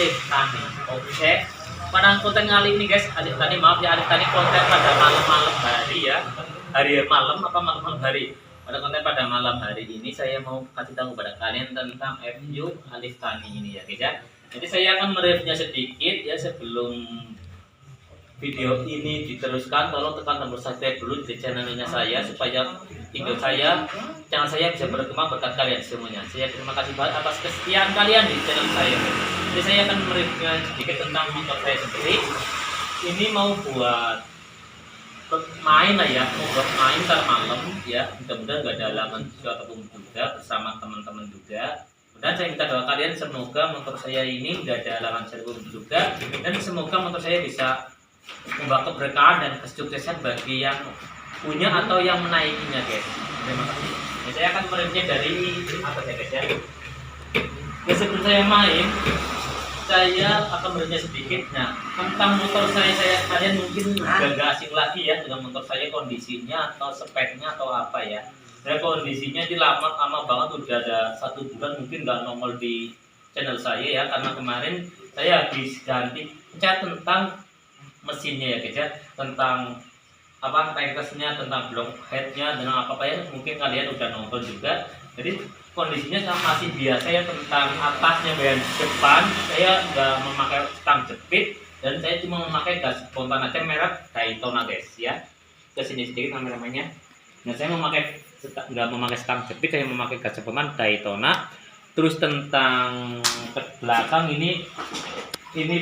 Alif Tani. Oke. Pada konten kali ini guys, Alif Tani maaf ya, Alif Tani konten pada malam-malam hari ya. Hari malam apa malam hari? Pada konten pada malam hari ini saya mau kasih tahu kepada kalian tentang FU Alif Tani ini ya guys ya. Jadi saya akan mereviewnya sedikit ya sebelum video ini diteruskan. Tolong tekan tombol subscribe dulu di channelnya saya supaya channel saya bisa berkembang berkat kalian semuanya. Saya terima kasih banget atas kesetiaan kalian di channel saya. Jadi saya akan mereviewnya sedikit tentang motor saya sendiri. Ini mau buat main lah ya, mau buat main ntar malam ya. Mudah-mudahan gak ada halangan ataupun juga bersama teman-teman juga. Dan saya minta doa kalian semoga motor saya ini gak ada halangan serbu juga, dan semoga motor saya bisa membawa keberkahan dan kesuksesan bagi yang punya atau yang menaikinya guys. Terima kasih. Nah, saya akan mereviewnya dari apa ya guys ya. Ya sebelum saya main, saya akan mereviewnya sedikit. Nah tentang motor saya kalian mungkin gak asing lagi ya dengan motor saya, kondisinya atau speknya atau apa ya. Dan kondisinya di lama banget, udah ada 1 bulan mungkin nggak nongol di channel saya ya, karena kemarin saya habis ganti cat tentang mesinnya ya guys ya, tentang apa crankcase-nya, tentang block head-nya, dan apa ya mungkin kalian udah nonton juga. Jadi kondisinya sama masih biasa ya, tentang atasnya bagian depan saya nggak memakai stang jepit, dan saya cuma memakai gas spontan aja merek Daytona guys ya. Kesini sedikit namanya. Nah saya nggak memakai stang jepit, saya memakai gas spontan Daytona. Terus tentang ke belakang ini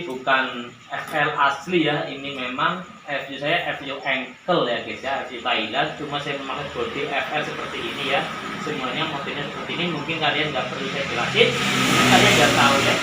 bukan FL asli ya, ini memang FU saya FU ankle ya guys ya, FU Thailand, cuma saya memakai body FL seperti ini ya. Semuanya modelnya seperti ini, mungkin kalian nggak perlu saya jelasin, kalian nggak tahu ya.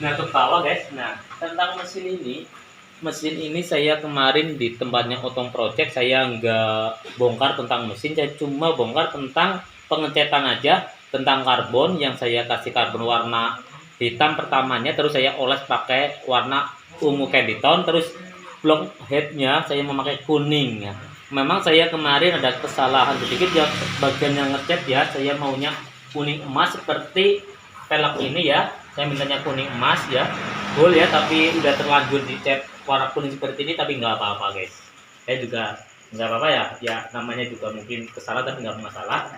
Nah ke bawah guys, nah tentang mesin ini saya kemarin di tempatnya Otong Project saya nggak bongkar tentang mesin, saya cuma bongkar tentang pengecetan aja, tentang karbon yang saya kasih karbon warna hitam pertamanya, terus saya oles pakai warna ungu candy tone, terus block headnya saya memakai kuning ya. Memang saya kemarin ada kesalahan sedikit ya, bagian yang ngecat ya, saya maunya kuning emas seperti pelek ini ya, saya mintanya kuning emas ya, boleh ya, tapi udah terlanjur dicat warna kuning seperti ini, tapi nggak apa-apa guys, saya juga nggak apa-apa ya, namanya juga mungkin kesalahan tapi nggak masalah.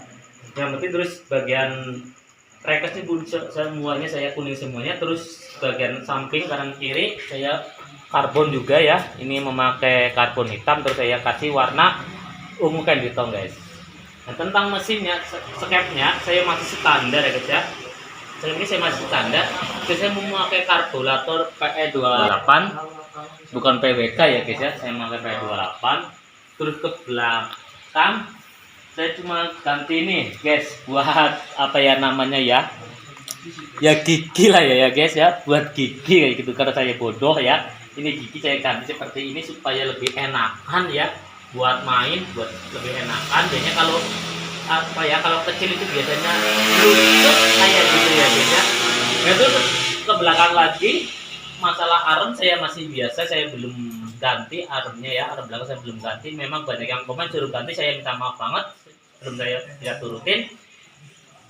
Yang penting terus bagian crankcase ini semuanya saya kuning semuanya, terus bagian samping kanan kiri saya karbon juga ya, ini memakai karbon hitam, terus saya kasih warna ungu candy tone guys. Nah tentang mesinnya, skepnya saya masih standar ya guys ya, saya masih standar. Terus saya memakai karburator PE28 bukan PWK ya guys ya, saya memakai PE28. Terus ke belakang saya cuma ganti ini guys, buat apa ya namanya ya gigi lah ya guys ya, buat gigi kayak gitu, karena saya bodoh ya, ini gigi saya ganti seperti ini supaya lebih enakan ya buat main, buat lebih enakan. Biasanya kalau apa ya, kalau kecil itu biasanya lutut kayak gitu ya guys ya. Nah itu ke belakang lagi, masalah arm saya masih biasa, saya belum ganti armnya ya, arm belakang saya belum ganti. Memang banyak yang komen suruh ganti, saya minta maaf banget, belum saya tidak turutin.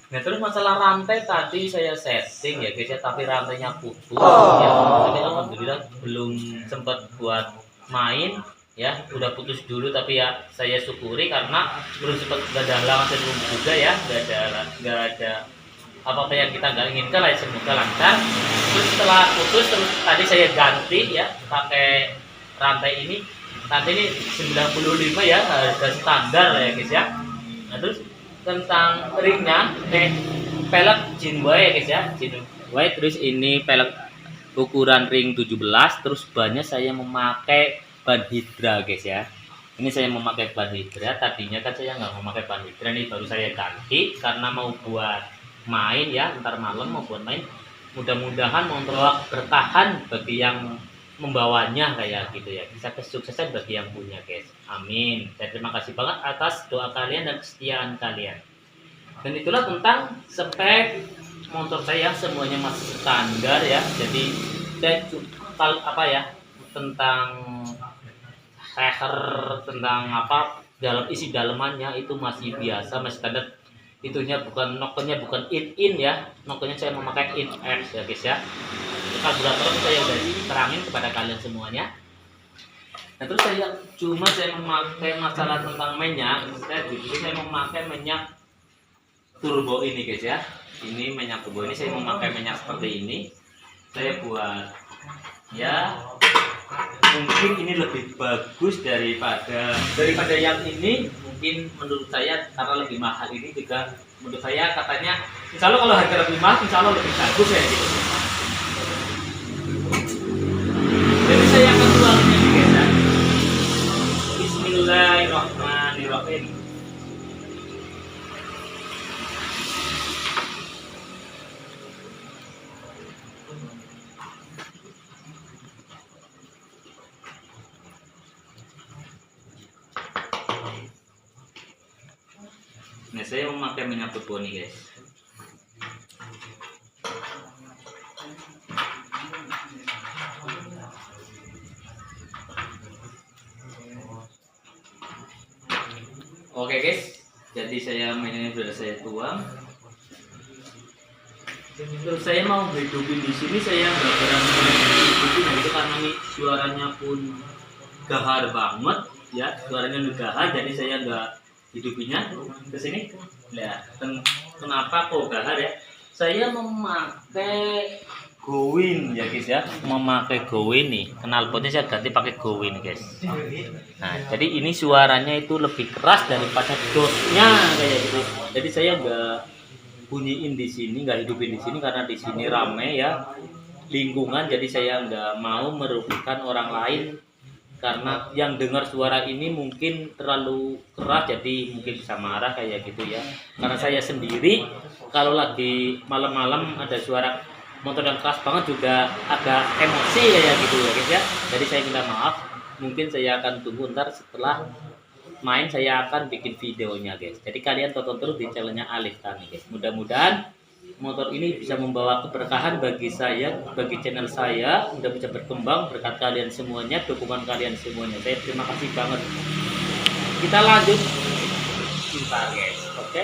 Nah terus masalah rantai tadi saya setting ya guys ya, tapi rantainya putus ya, tapi alhamdulillah belum sempat buat main ya, udah putus dulu, tapi ya saya syukuri karena belum sempat, gak ada halangan sebelum juga ya, gak ada apa yang kita nggak inginkan lah, semoga lancar. Terus setelah putus, terus tadi saya ganti ya pakai rantai ini 95 ya, harga standar lah ya guys ya. Nah terus tentang ringnya, pelek Jinway ya guys ya, Jinway. Terus ini pelek ukuran ring 17, terus bannya saya memakai ban hidra guys ya. Ini saya memakai ban hidra, tadinya kan saya nggak memakai ban hidra, ini baru saya ganti karena mau buat main ya, ntar malam mau buat main, mudah-mudahan membawa bertahan bagi yang membawanya kayak gitu ya, bisa kesuksesan bagi yang punya guys, amin. Dan terima kasih banget atas doa kalian dan kesetiaan kalian. Dan itulah tentang spek motor saya, semuanya masih standar ya. Jadi saya apa ya, tentang tentang apa isi dalemannya itu masih biasa, masih standar. itunya bukan nokennya bukan in ya, nokennya saya memakai in X ya guys ya. Karburator saya udah terangin kepada kalian semuanya. Nah terus saya memakai masalah tentang minyak, saya memakai minyak turbo ini guys ya. Ini minyak turbo ini saya memakai minyak seperti ini. Saya buat ya mungkin ini lebih bagus daripada yang ini, mungkin menurut saya karena lebih mahal ini juga menurut saya katanya insya Allah kalau harga lebih mahal insya Allah lebih bagus ya gitu. Jadi saya akan tuangnya nih guys ya. Bismillahirrahmanirrahim. Nah, saya memakai minyak turbo nih guys. Oke guys, jadi minyaknya sudah saya tuang. Terus saya mau hidupin di sini, saya nggak berani hidupin itu karena ini suaranya pun gahar banget ya, suaranya udah gahar, jadi saya nggak hidupinnya ke sini. Nah, kenapa kok gahar ya? Saya memakai Gowin ya guys ya, memakai Gowin nih. Knalpotnya saya ganti pakai Gowin guys. Nah, jadi ini suaranya itu lebih keras daripada dosnya kayak gitu. Jadi saya nggak bunyiin di sini, nggak hidupin di sini karena di sini rame ya lingkungan. Jadi saya nggak mau merugikan orang lain karena yang dengar suara ini mungkin terlalu keras, jadi mungkin bisa marah kayak gitu ya. Karena saya sendiri kalau lagi malam-malam ada suara motor yang keras banget juga agak emosi kayak gitu ya guys ya. Jadi saya minta maaf, mungkin saya akan tunggu ntar setelah main saya akan bikin videonya guys. Jadi kalian tonton terus di channelnya Alif Tani guys. Mudah-mudahan motor ini bisa membawa keberkahan bagi saya, bagi channel saya, udah bisa berkembang berkat kalian semuanya, dukungan kalian semuanya. Saya terima kasih banget. Kita lanjut kita guys, oke?